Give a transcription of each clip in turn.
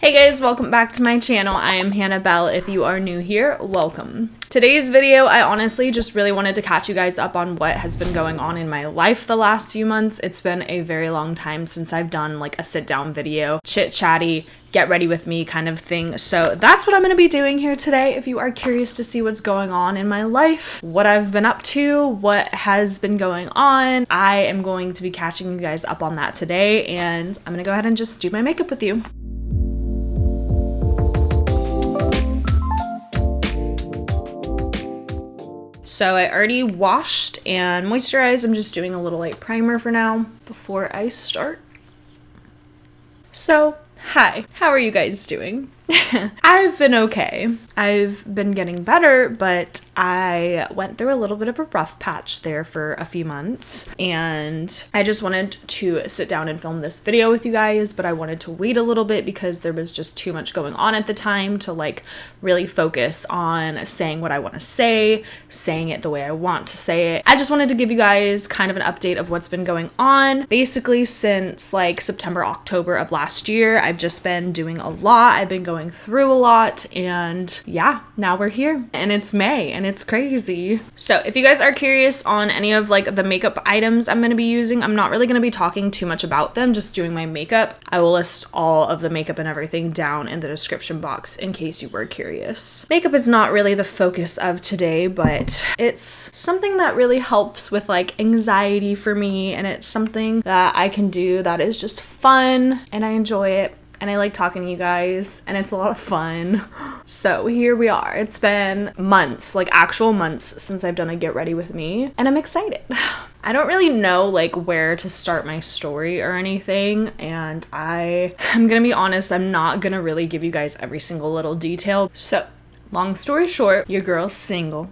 Hey guys, welcome back to my channel. I am Hannah Belle. If you are new here, welcome. Today's video, I honestly just really wanted to catch you guys up on what has been going on in my life the last few months. It's been a very long time since I've done like a sit down video, chit chatty, get ready with me kind of thing. So that's what I'm going to be doing here today. If you are curious to see what's going on in my life, what I've been up to, what has been going on, I am going to be catching you guys up on that today. And I'm going to go ahead and just do my makeup with you. So I already washed and moisturized. I'm just doing a little light primer for now before I start. So, hi, how are you guys doing? I've been okay. I've been getting better, but I went through a little bit of a rough patch there for a few months, and I just wanted to sit down and film this video with you guys, but I wanted to wait a little bit because there was just too much going on at the time to like really focus on saying what I want to say, saying it the way I want to say it. I just wanted to give you guys kind of an update of what's been going on. Basically, since like September, October of last year, I've just been doing a lot. I've been going through a lot, and yeah, now we're here and it's May and it's crazy. So if you guys are curious on any of like the makeup items I'm going to be using, I'm not really going to be talking too much about them, just doing my makeup. I will list all of the makeup and everything down in the description box in case you were curious. Makeup is not really the focus of today, but it's something that really helps with like anxiety for me, and it's something that I can do that is just fun and I enjoy it. And I like talking to you guys, and it's a lot of fun. So here we are. It's been months, like actual months, since I've done a get ready with me, and I'm excited. I don't really know like where to start my story or anything, and I'm gonna be honest, I'm not gonna really give you guys every single little detail. So long story short, your girl's single.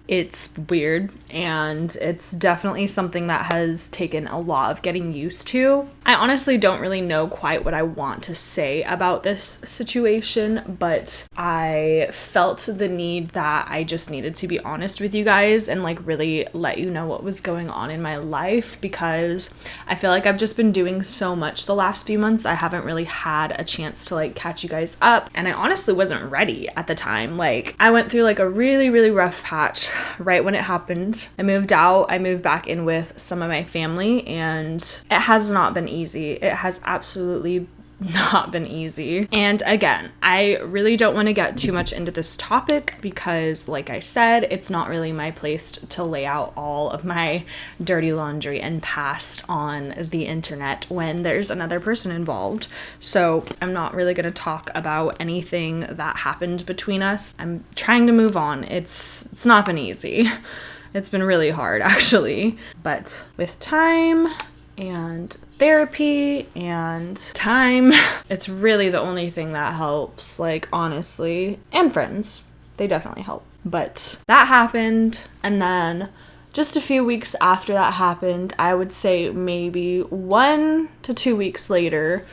It's weird, and it's definitely something that has taken a lot of getting used to. I honestly don't really know quite what I want to say about this situation, but I felt the need that I just needed to be honest with you guys and like really let you know what was going on in my life, because I feel like I've just been doing so much the last few months. I haven't really had a chance to like catch you guys up, and I honestly wasn't ready at the time. Like I went through like a really rough patch right when it happened. I moved out, I moved back in with some of my family, and it has not been easy. It has absolutely not been easy. And again, I really don't want to get too much into this topic because like I said, it's not really my place to lay out all of my dirty laundry and past on the internet when there's another person involved. So I'm not really going to talk about anything that happened between us. I'm trying to move on. It's not been easy. It's been really hard actually, but with time and therapy and time, it's really the only thing that helps, like honestly, and friends, they definitely help. But that happened, and then just a few weeks after that happened, I would say maybe 1 to 2 weeks later,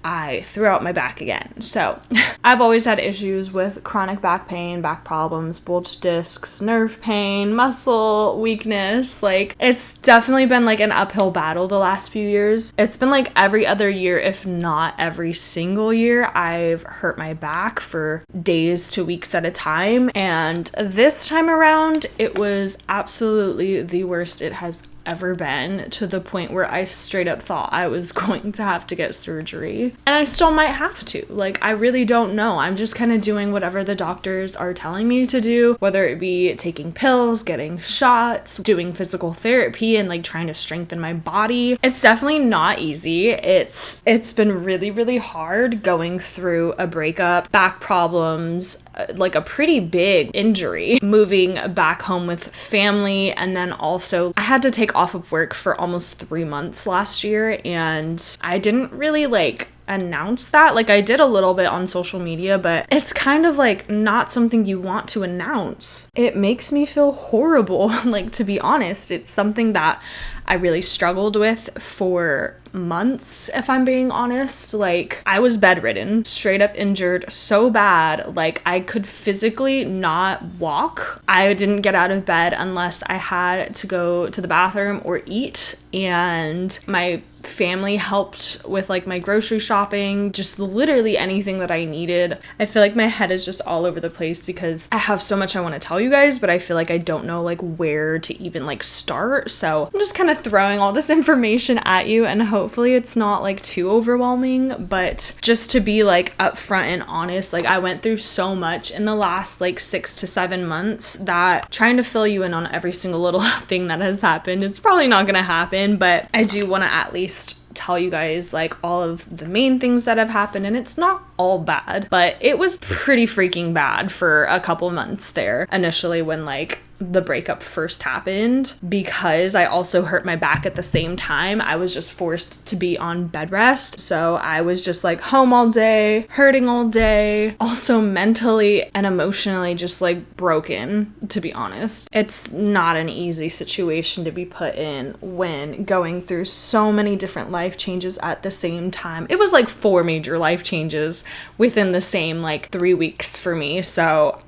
I threw out my back again. So I've always had issues with chronic back pain, back problems, bulged discs, nerve pain, muscle weakness. Like it's definitely been like an uphill battle the last few years. It's been like every other year, if not every single year, I've hurt my back for days to weeks at a time. And this time around, it was absolutely the worst it has ever been, to the point where I straight up thought I was going to have to get surgery. And I still might have to. Like, I really don't know. I'm just kind of doing whatever the doctors are telling me to do, whether it be taking pills, getting shots, doing physical therapy, and like trying to strengthen my body. It's definitely not easy. It's been really hard going through a breakup, back problems, like a pretty big injury, moving back home with family, and then also I had to take off of work for almost 3 months last year, and I didn't really like announce that. Like I did a little bit on social media, but it's kind of like not something you want to announce. It makes me feel horrible. Like, to be honest, it's something that I really struggled with for months, if I'm being honest. Like, I was bedridden, straight up injured so bad, like I could physically not walk. I didn't get out of bed unless I had to go to the bathroom or eat, and my family helped with like my grocery shopping, just literally anything that I needed. I feel like my head is just all over the place because I have so much I want to tell you guys, but I feel like I don't know like where to even like start. So I'm just kind of throwing all this information at you, and hopefully it's not like too overwhelming, but just to be like upfront and honest, like I went through so much in the last like 6 to 7 months that trying to fill you in on every single little thing that has happened, it's probably not gonna happen, but I do want to at least tell you guys like all of the main things that have happened, and it's not all bad, but it was pretty freaking bad for a couple months there initially when like the breakup first happened. Because I also hurt my back at the same time, I was just forced to be on bed rest, so I was just like home all day, hurting all day, also mentally and emotionally just like broken, to be honest. It's not an easy situation to be put in when going through so many different life changes at the same time. It was like 4 major life changes within the same like 3 weeks for me, so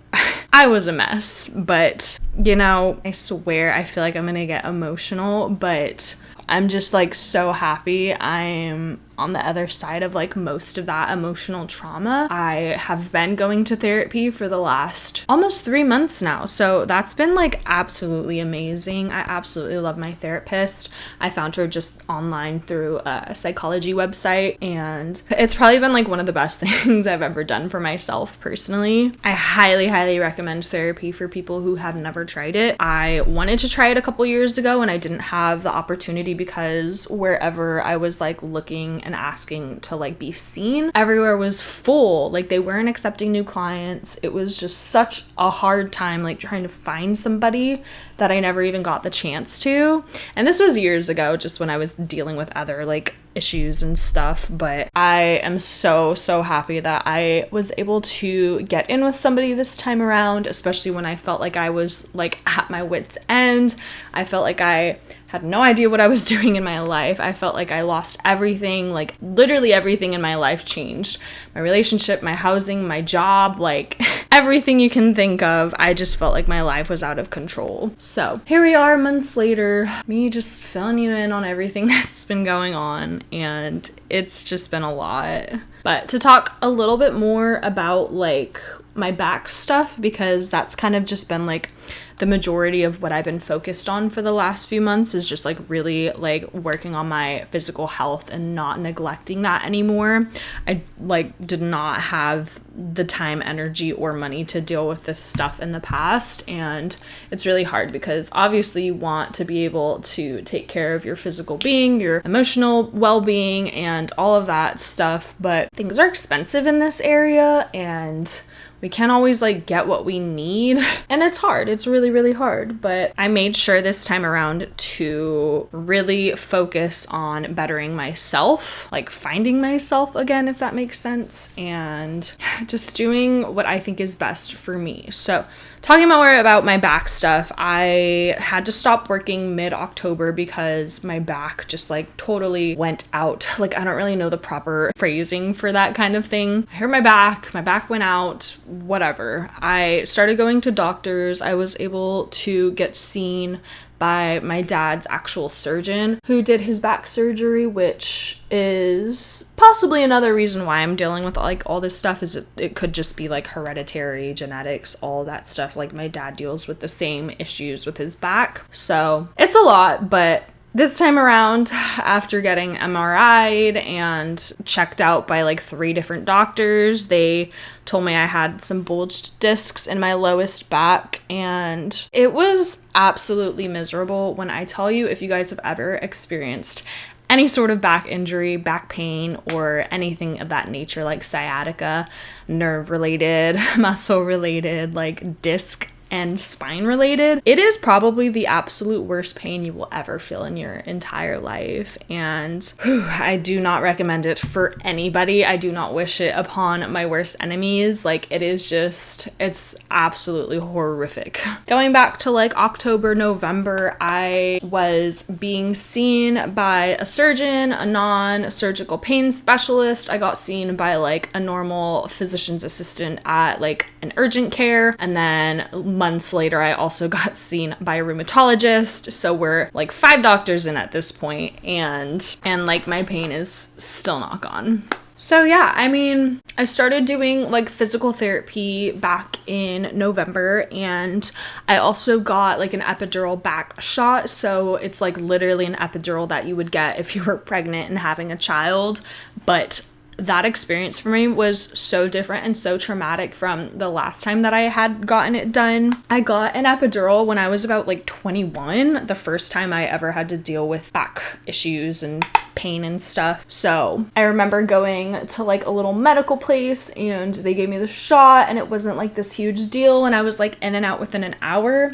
I was a mess. But you know, I swear I feel like I'm gonna get emotional, but I'm just like so happy I'm on the other side of like most of that emotional trauma. I have been going to therapy for the last almost 3 months now, so that's been like absolutely amazing. I absolutely love my therapist. I found her just online through a psychology website, and it's probably been like one of the best things I've ever done for myself personally. I highly recommend therapy for people who have never tried it. I wanted to try it a couple years ago and I didn't have the opportunity because wherever I was like looking and asking to like be seen, everywhere was full. Like they weren't accepting new clients. It was just such a hard time like trying to find somebody that I never even got the chance to. And this was years ago, just when I was dealing with other like issues and stuff. But I am so happy that I was able to get in with somebody this time around, especially when I felt like I was like at my wit's end. I felt like I had no idea what I was doing in my life. I felt like I lost everything, like literally everything in my life changed. My relationship, my housing, my job, like everything you can think of. I just felt like my life was out of control. So here we are months later, me just filling you in on everything that's been going on, and it's just been a lot. But to talk a little bit more about like my back stuff, because that's kind of just been like the majority of what I've been focused on for the last few months, is just like really like working on my physical health and not neglecting that anymore. I like did not have the time, energy, or money to deal with this stuff in the past, and it's really hard because obviously you want to be able to take care of your physical being, your emotional well-being, and all of that stuff, but things are expensive in this area and we can't always like get what we need, and it's hard. It's really hard, but I made sure this time around to really focus on bettering myself, like finding myself again, if that makes sense, and just doing what I think is best for me. So talking more about my back stuff, I had to stop working mid-October because my back just like totally went out. Like I don't really know the proper phrasing for that kind of thing. I hurt my back went out, whatever. I started going to doctors. I was able to get seen by my dad's actual surgeon who did his back surgery, which is possibly another reason why I'm dealing with like all this stuff. Is it could just be like hereditary, genetics, all that stuff. Like my dad deals with the same issues with his back, so it's a lot. But this time around, after getting MRI'd and checked out by like 3 different doctors, they told me I had some bulged discs in my lowest back, and it was absolutely miserable. When I tell you, if you guys have ever experienced any sort of back injury, back pain, or anything of that nature, like sciatica, nerve related, muscle related, like disc and spine related, it is probably the absolute worst pain you will ever feel in your entire life. And I do not recommend it for anybody. I do not wish it upon my worst enemies. Like, it is just, it's absolutely horrific. Going back to like October, November, I was being seen by a surgeon, a non-surgical pain specialist. I got seen by like a normal physician's assistant at like an urgent care, and then months later I also got seen by a rheumatologist. So we're like 5 doctors in at this point, and like my pain is still not gone. So yeah, I mean, I started doing like physical therapy back in November, and I also got like an epidural back shot. So it's like literally an epidural that you would get if you were pregnant and having a child, but that experience for me was so different and so traumatic from the last time that I had gotten it done. I got an epidural when I was about like 21, the first time I ever had to deal with back issues and pain and stuff. So I remember going to like a little medical place, and they gave me the shot, and it wasn't like this huge deal, and I was like in and out within an hour.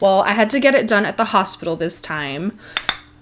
Well, I had to get it done at the hospital this time,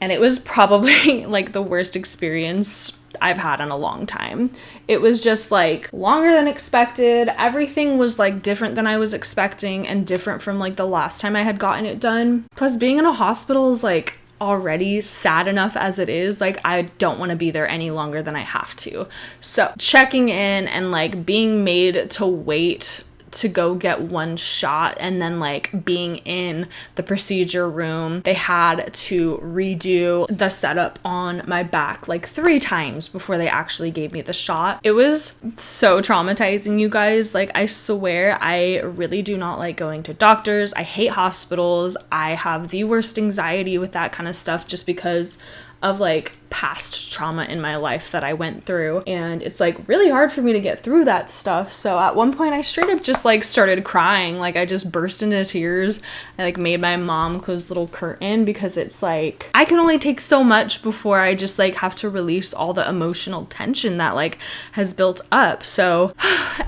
and it was probably like the worst experience I've had in a long time. It was just like longer than expected. Everything was like different than I was expecting, and different from like the last time I had gotten it done. Plus, being in a hospital is like already sad enough as it is. Like, I don't want to be there any longer than I have to. So checking in and like being made to wait to go get one shot, and then like being in the procedure room, they had to redo the setup on my back like 3 times before they actually gave me the shot. It was so traumatizing, you guys. Like, I swear, I really do not like going to doctors. I hate hospitals. I have the worst anxiety with that kind of stuff, just because of like past trauma in my life that I went through, and it's like really hard for me to get through that stuff. So at one point I straight up just like started crying. Like, I just burst into tears. I like made my mom close the little curtain, because it's like I can only take so much before I just like have to release all the emotional tension that like has built up. So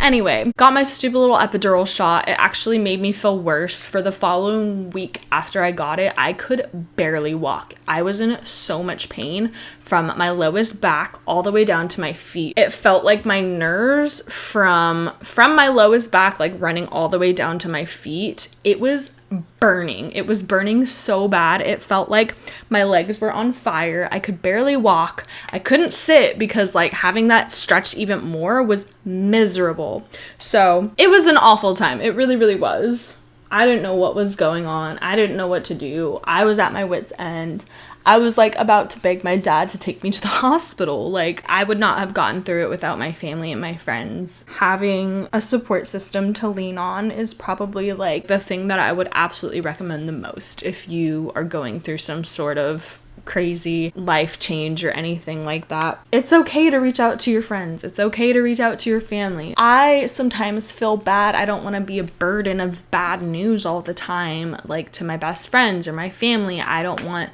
anyway, got my stupid little epidural shot. It actually made me feel worse. For the following week after I got it, I could barely walk. I was in so much pain from my lowest back all the way down to my feet. It felt like my nerves from my lowest back, like running all the way down to my feet, it was burning. It was burning so bad. It felt like my legs were on fire. I could barely walk. I couldn't sit, because like having that stretched even more was miserable. So it was an awful time. It really, really was. I didn't know what was going on. I didn't know what to do. I was at my wit's end. I was like about to beg my dad to take me to the hospital. Like, I would not have gotten through it without my family and my friends. Having a support system to lean on is probably like the thing that I would absolutely recommend the most if you are going through some sort of crazy life change or anything like that. It's okay to reach out to your friends. It's okay to reach out to your family. I sometimes feel bad. I don't want to be a burden of bad news all the time, like to my best friends or my family. I don't want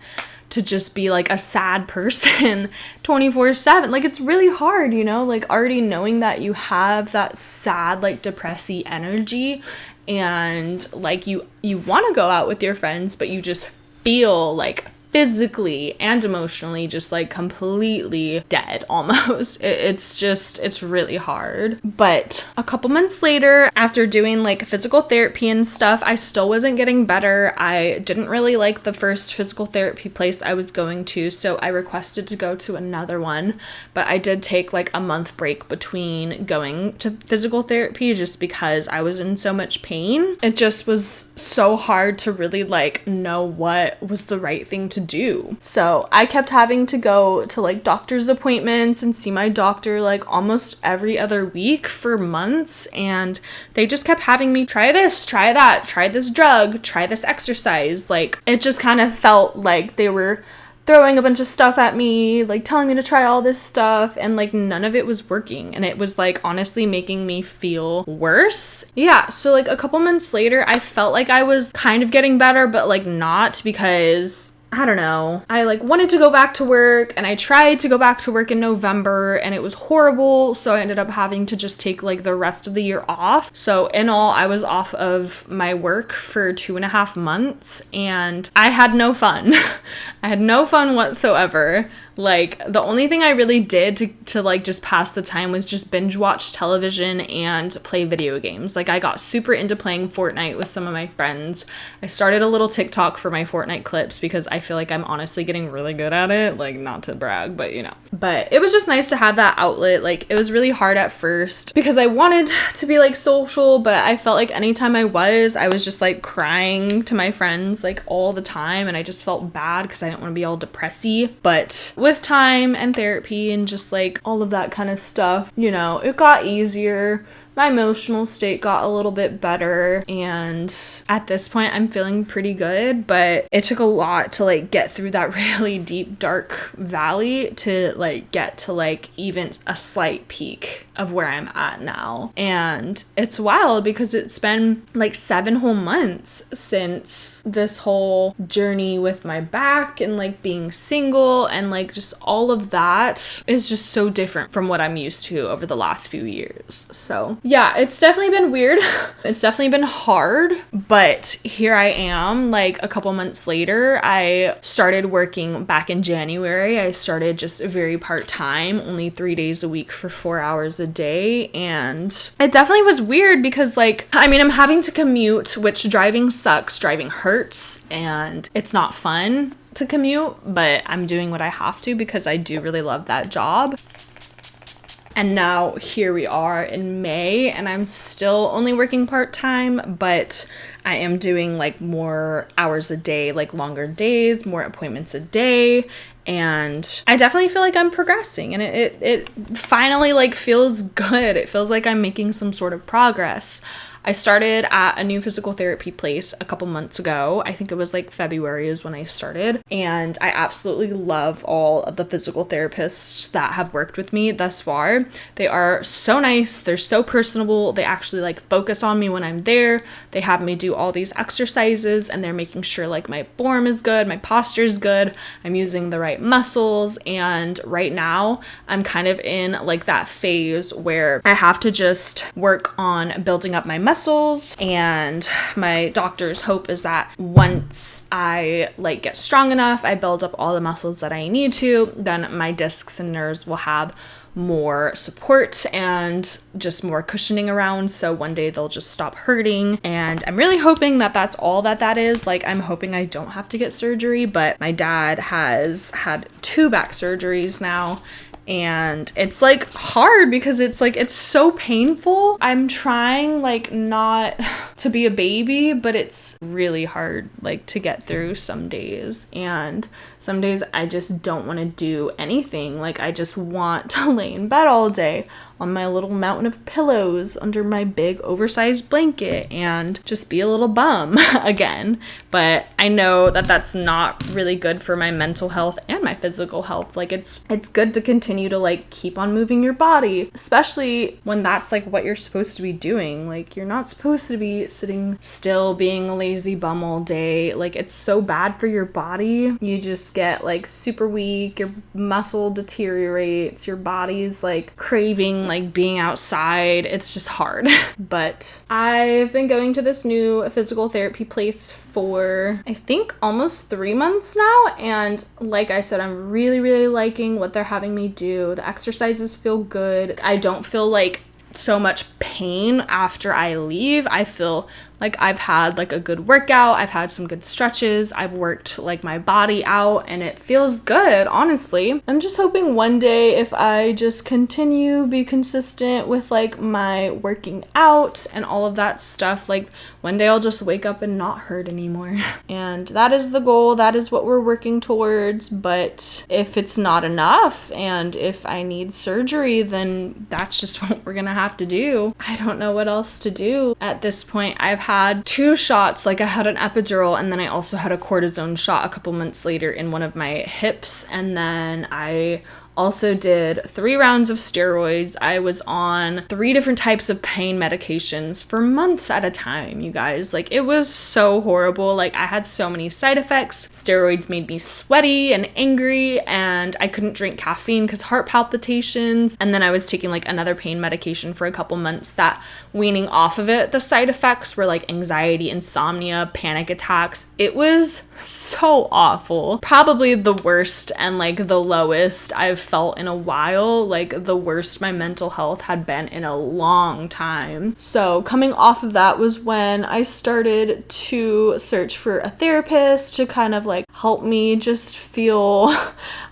to just be like a sad person 24/7. Like, it's really hard, you know, like already knowing that you have that sad, like depressy energy, and like you want to go out with your friends, but you just feel like physically and emotionally just like completely dead almost. It's really hard. But a couple months later, after doing like physical therapy and stuff, I still wasn't getting better. I didn't really like the first physical therapy place I was going to, so I requested to go to another one. But I did take like a month break between going to physical therapy, just because I was in so much pain. It just was so hard to really like know what was the right thing to do. So I kept having to go to like doctor's appointments and see my doctor like almost every other week for months, and they just kept having me try this, try that, try this drug, try this exercise. Like, it just kind of felt like they were throwing a bunch of stuff at me, like telling me to try all this stuff, and like none of it was working, and it was like honestly making me feel worse. Yeah, so like a couple months later, I felt like I was kind of getting better, but like not, because I don't know. I like wanted to go back to work, and I tried to go back to work in November, and it was horrible. So I ended up having to just take like the rest of the year off. So in all, I was off of my work for 2.5 months, and I had no fun. I had no fun whatsoever. Like, the only thing I really did to like just pass the time was just binge watch television and play video games. Like, I got super into playing Fortnite with some of my friends. I started a little TikTok for my Fortnite clips because I feel like I'm honestly getting really good at it. Like, not to brag, but you know. But it was just nice to have that outlet. Like, it was really hard at first because I wanted to be like social, but I felt like anytime I was just like crying to my friends like all the time, and I just felt bad because I didn't want to be all depressy. But with time and therapy and just like all of that kind of stuff, you know, it got easier. My emotional state got a little bit better, and at this point I'm feeling pretty good, but it took a lot to like get through that really deep dark valley to like get to like even a slight peak of where I'm at now. And it's wild because it's been like 7 whole months since this whole journey with my back and like being single, and like just all of that is just so different from what I'm used to over the last few years. So yeah, it's definitely been weird. It's definitely been hard, but here I am like a couple months later. I started working back in January. I started just very part-time, only 3 days a week for 4 hours a day. And it definitely was weird because like, I mean, I'm having to commute, which driving sucks. Driving hurts and it's not fun to commute, but I'm doing what I have to because I do really love that job. And now here we are in May, and I'm still only working part-time, but I am doing like more hours a day, like longer days, more appointments a day. And I definitely feel like I'm progressing, and it finally like feels good. It feels like I'm making some sort of progress. I started at a new physical therapy place a couple months ago. I think it was like February is when I started. And I absolutely love all of the physical therapists that have worked with me thus far. They are so nice. They're so personable. They actually like focus on me when I'm there. They have me do all these exercises, and they're making sure like my form is good, my posture is good, I'm using the right muscles. And right now I'm kind of in like that phase where I have to just work on building up my muscles, and my doctor's hope is that once I like get strong enough, I build up all the muscles that I need to, then my discs and nerves will have more support and just more cushioning around, so one day they'll just stop hurting. And I'm really hoping that that's all that is. Like, I'm hoping I don't have to get surgery, but my dad has had 2 back surgeries now, and it's like hard because it's like it's so painful. I'm trying like not to be a baby, but it's really hard like to get through some days, and some days I just don't want to do anything. Like, I just want to lay in bed all day on my little mountain of pillows under my big oversized blanket and just be a little bum again. But I know that that's not really good for my mental health and my physical health. Like, it's good to continue to like keep on moving your body, especially when that's like what you're supposed to be doing. Like, you're not supposed to be sitting still being a lazy bum all day. Like, it's so bad for your body. You just get like super weak, your muscle deteriorates, your body's like craving like being outside. It's just hard. But I've been going to this new physical therapy place for I think almost 3 months now, and like I said, I'm really liking what they're having me do. The exercises feel good. I don't feel like so much pain after I leave. I feel like I've had like a good workout. I've had some good stretches. I've worked like my body out, and it feels good, honestly. I'm just hoping one day, if I just continue, be consistent with like my working out and all of that stuff, like one day I'll just wake up and not hurt anymore. And that is the goal. That is what we're working towards. But if it's not enough, and if I need surgery, then that's just what we're gonna have to do. I don't know what else to do at this point. I've had 2 shots. Like, I had an epidural, and then I also had a cortisone shot a couple months later in one of my hips, and then I Also did 3 rounds of steroids. I was on 3 different types of pain medications for months at a time, you guys. Like, it was so horrible. Like, I had so many side effects. Steroids made me sweaty and angry, and I couldn't drink caffeine because heart palpitations. And then I was taking like another pain medication for a couple months that, weaning off of it, the side effects were like anxiety, insomnia, panic attacks. It was so awful. Probably the worst and like the lowest I've felt in a while, like the worst my mental health had been in a long time. So coming off of that was when I started to search for a therapist to kind of like help me just feel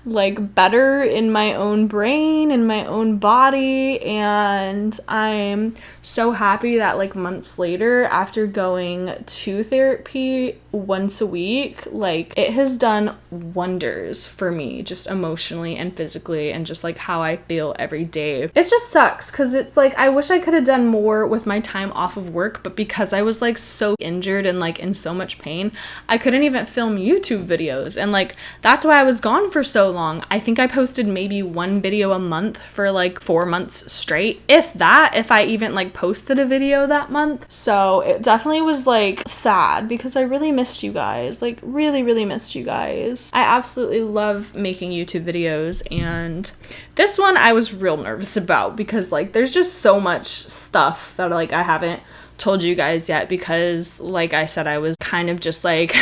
like better in my own brain, in my own body. And I'm so happy that like months later, after going to therapy once a week, like it has done wonders for me, just emotionally and physically, and just like how I feel every day. It just sucks because it's like I wish I could have done more with my time off of work, but because I was like so injured and like in so much pain, I couldn't even film YouTube videos. And like that's why I was gone for so long. I think I posted maybe 1 video a month for like 4 months straight, if that, if I even like posted a video that month. So it definitely was like sad because I really missed you guys, like really missed you guys. I absolutely love making YouTube videos, and this one I was real nervous about because like there's just so much stuff that like I haven't told you guys yet, because like I said, I was kind of just like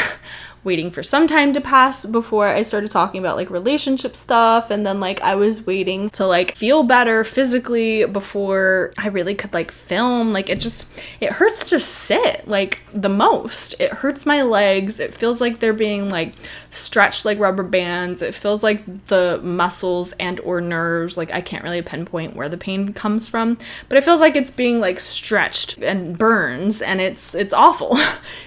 waiting for some time to pass before I started talking about like relationship stuff, and then like I was waiting to like feel better physically before I really could like film. Like it hurts to sit like the most. It hurts my legs. It feels like they're being like stretched like rubber bands. It feels like the muscles and or nerves, like I can't really pinpoint where the pain comes from, but it feels like it's being like stretched and burns, and it's awful.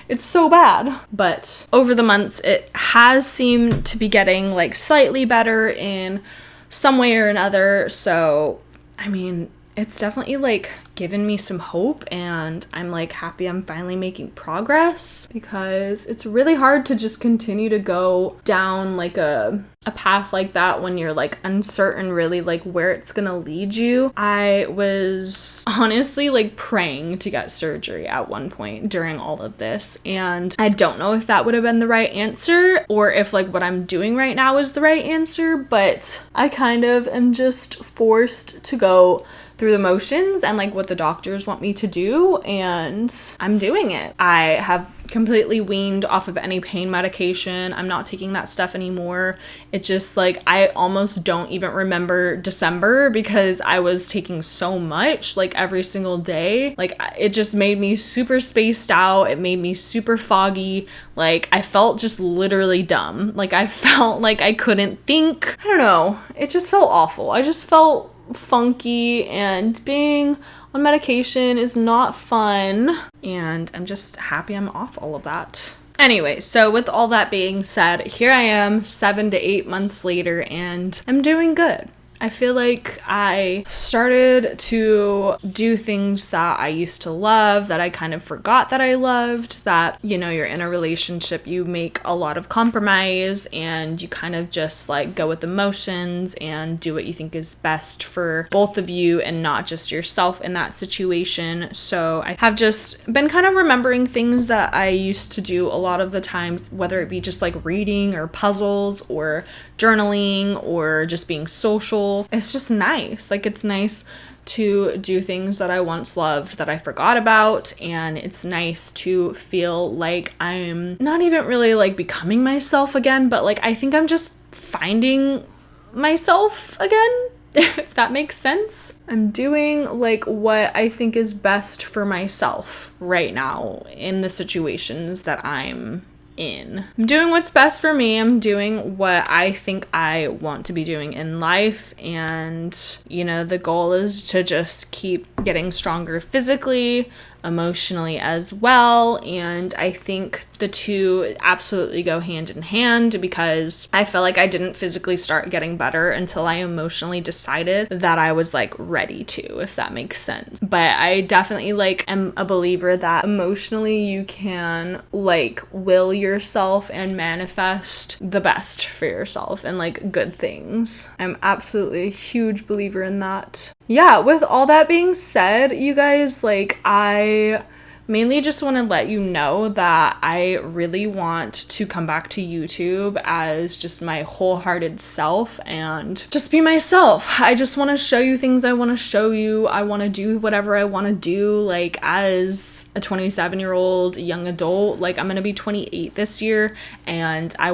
It's so bad. But over the months, it has seemed to be getting like slightly better in some way or another. So I mean, it's definitely like given me some hope, and I'm like happy I'm finally making progress, because it's really hard to just continue to go down like a path like that when you're like uncertain really like where it's gonna lead you. I was honestly like praying to get surgery at one point during all of this, and I don't know if that would have been the right answer or if like what I'm doing right now is the right answer, but I kind of am just forced to go through the motions and like what the doctors want me to do, and I'm doing it. I have completely weaned off of any pain medication. I'm not taking that stuff anymore. It's just like I almost don't even remember December because I was taking so much like every single day. Like it just made me super spaced out. It made me super foggy. Like I felt just literally dumb. Like I felt like I couldn't think. I don't know. It just felt awful. I just felt funky, and being on medication is not fun, and I'm just happy I'm off all of that. Anyway, so with all that being said, here I am 7 to 8 months later, and I'm doing good. I feel like I started to do things that I used to love, that I kind of forgot that I loved, that, you know, you're in a relationship, you make a lot of compromise, and you kind of just like go with the motions and do what you think is best for both of you and not just yourself in that situation. So I have just been kind of remembering things that I used to do a lot of the times, whether it be just like reading or puzzles or journaling or just being social. It's just nice. Like it's nice to do things that I once loved that I forgot about, and it's nice to feel like I'm not even really like becoming myself again, but like I think I'm just finding myself again, if that makes sense. I'm doing like what I think is best for myself right now in the situations that I'm in. I'm doing what's best for me. I'm doing what I think I want to be doing in life, and you know, the goal is to just keep getting stronger physically, emotionally as well. And I think the two absolutely go hand in hand, because I feel like I didn't physically start getting better until I emotionally decided that I was like ready to, if that makes sense. But I definitely like am a believer that emotionally you can like will yourself and manifest the best for yourself and like good things. I'm absolutely a huge believer in that. Yeah, with all that being said, you guys, like, I mainly just want to let you know that I really want to come back to YouTube as just my wholehearted self and just be myself. I just want to show you things I want to show you. I want to do whatever I want to do, like, as a 27-year-old young adult. Like, I'm gonna be 28 this year, and I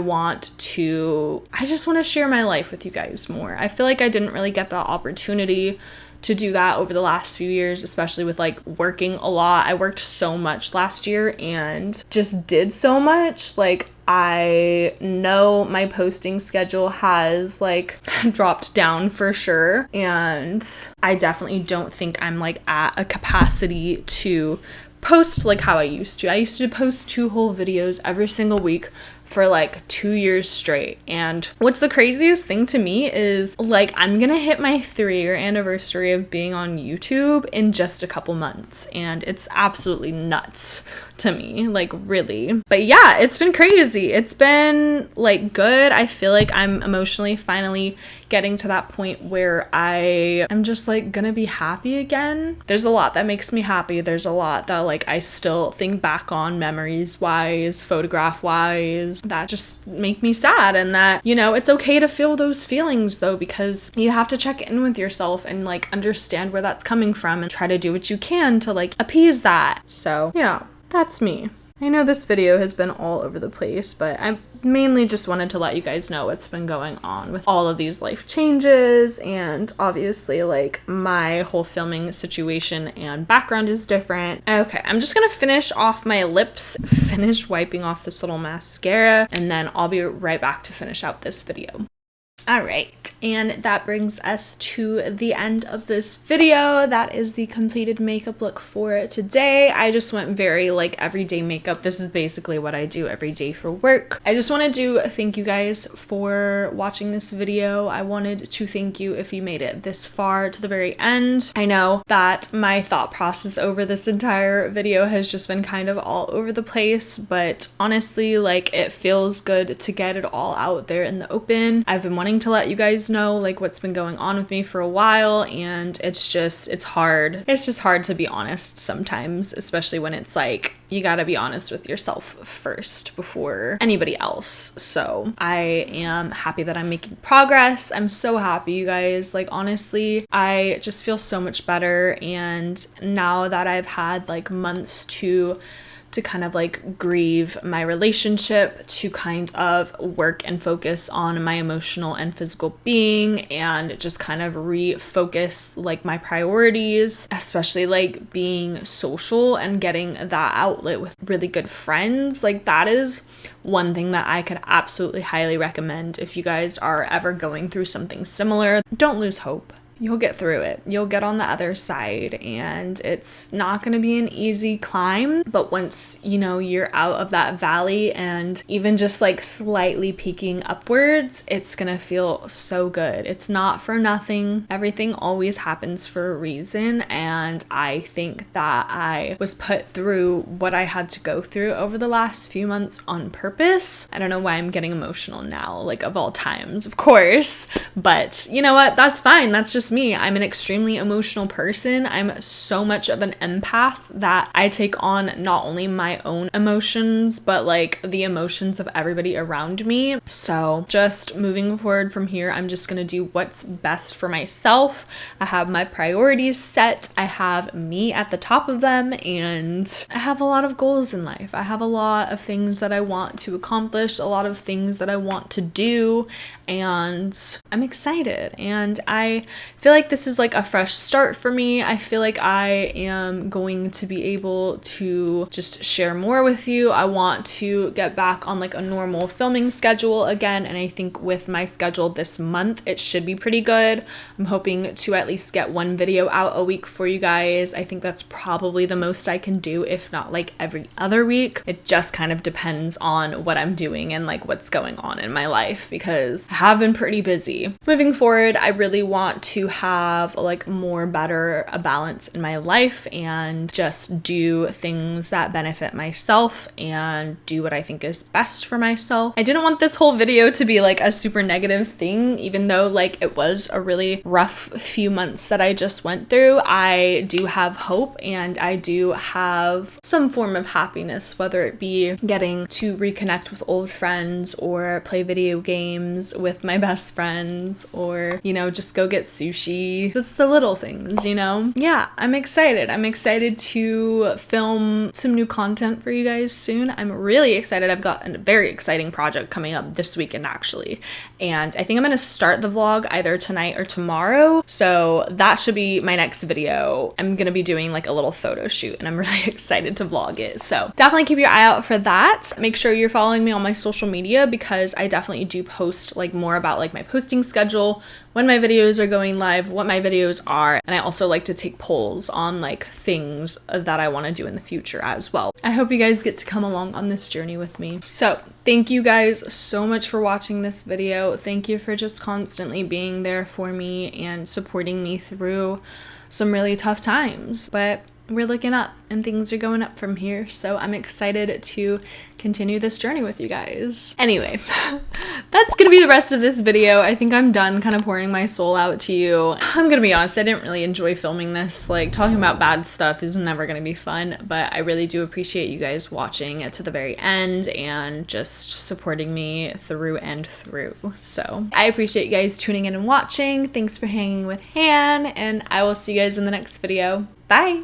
just want to share my life with you guys more. I feel like I didn't really get that opportunity to do that over the last few years, especially with like working a lot. I worked so much last year and just did so much. Like, I know my posting schedule has like dropped down for sure, and I definitely don't think I'm like at a capacity to post like how I used to. I used to post 2 whole videos every single week for like 2 years straight. And what's the craziest thing to me is like I'm gonna hit my 3-year anniversary of being on YouTube in just a couple months, and it's absolutely nuts to me, like, really. But yeah, it's been crazy. It's been like good. I feel like I'm emotionally finally getting to that point where I am just like gonna be happy again. There's a lot that makes me happy. There's a lot that like I still think back on memories wise, photograph wise, that just make me sad. And that, you know, it's okay to feel those feelings though, because you have to check in with yourself and like understand where that's coming from and try to do what you can to like appease that. So yeah, that's me. I know this video has been all over the place, but I mainly just wanted to let you guys know what's been going on with all of these life changes, and obviously like my whole filming situation and background is different. Okay, I'm just gonna finish off my lips, finish wiping off this little mascara, and then I'll be right back to finish out this video. All right, and that brings us to the end of this video. That is the completed makeup look for today. I just went very like everyday makeup. This is basically what I do every day for work. I just wanted to thank you guys for watching this video. I wanted to thank you if you made it this far to the very end. I know that my thought process over this entire video has just been kind of all over the place, but honestly, like, it feels good to get it all out there in the open. I've been wanting to let you guys know like what's been going on with me for a while, and it's hard. It's just hard to be honest sometimes, especially when it's like you gotta be honest with yourself first before anybody else. So I am happy that I'm making progress. I'm so happy, you guys. Like, honestly, I just feel so much better, and now that I've had like months to kind of like grieve my relationship, to kind of work and focus on my emotional and physical being, and just kind of refocus like my priorities, especially like being social and getting that outlet with really good friends. Like, that is one thing that I could absolutely highly recommend if you guys are ever going through something similar. Don't lose hope. You'll get through it. You'll get on the other side, and it's not going to be an easy climb, but once, you know, you're out of that valley and even just like slightly peeking upwards, it's going to feel so good. It's not for nothing. Everything always happens for a reason, and I think that I was put through what I had to go through over the last few months on purpose. I don't know why I'm getting emotional now, like, of all times, of course, but you know what? That's fine. That's just me. I'm an extremely emotional person. I'm so much of an empath that I take on not only my own emotions, but like the emotions of everybody around me. So just moving forward from here, I'm just gonna do what's best for myself. I have my priorities set. I have me at the top of them, and I have a lot of goals in life. I have a lot of things that I want to accomplish, a lot of things that I want to do, and I'm excited, and I feel like this is like a fresh start for me. I feel like I am going to be able to just share more with you. I want to get back on like a normal filming schedule again, and I think with my schedule this month, it should be pretty good. I'm hoping to at least get one video out a week for you guys. I think that's probably the most I can do, if not like every other week. It just kind of depends on what I'm doing and like what's going on in my life, because I have been pretty busy. Moving forward, I really want to have like better balance in my life and just do things that benefit myself and do what I think is best for myself. I didn't want this whole video to be like a super negative thing, even though like it was a really rough few months that I just went through. I do have hope, and I do have some form of happiness, whether it be getting to reconnect with old friends or play video games with my best friend, or, you know, just go get sushi. It's the little things, you know? Yeah, I'm excited. I'm excited to film some new content for you guys soon. I'm really excited. I've got a very exciting project coming up this weekend, actually. And I think I'm gonna start the vlog either tonight or tomorrow. So that should be my next video. I'm gonna be doing like a little photo shoot, and I'm really excited to vlog it. So definitely keep your eye out for that. Make sure you're following me on my social media, because I definitely do post like more about like my posting schedule, when my videos are going live, what my videos are, and I also like to take polls on like things that I want to do in the future as well. I hope you guys get to come along on this journey with me. So thank you guys so much for watching this video. Thank you for just constantly being there for me and supporting me through some really tough times. But we're looking up and things are going up from here, so I'm excited to continue this journey with you guys. Anyway, that's gonna be the rest of this video. I think I'm done kind of pouring my soul out to you. I'm gonna be honest, I didn't really enjoy filming this. Like, talking about bad stuff is never gonna be fun, but I really do appreciate you guys watching it to the very end and just supporting me through and through. So I appreciate you guys tuning in and watching. Thanks for hanging with Han, and I will see you guys in the next video. Bye!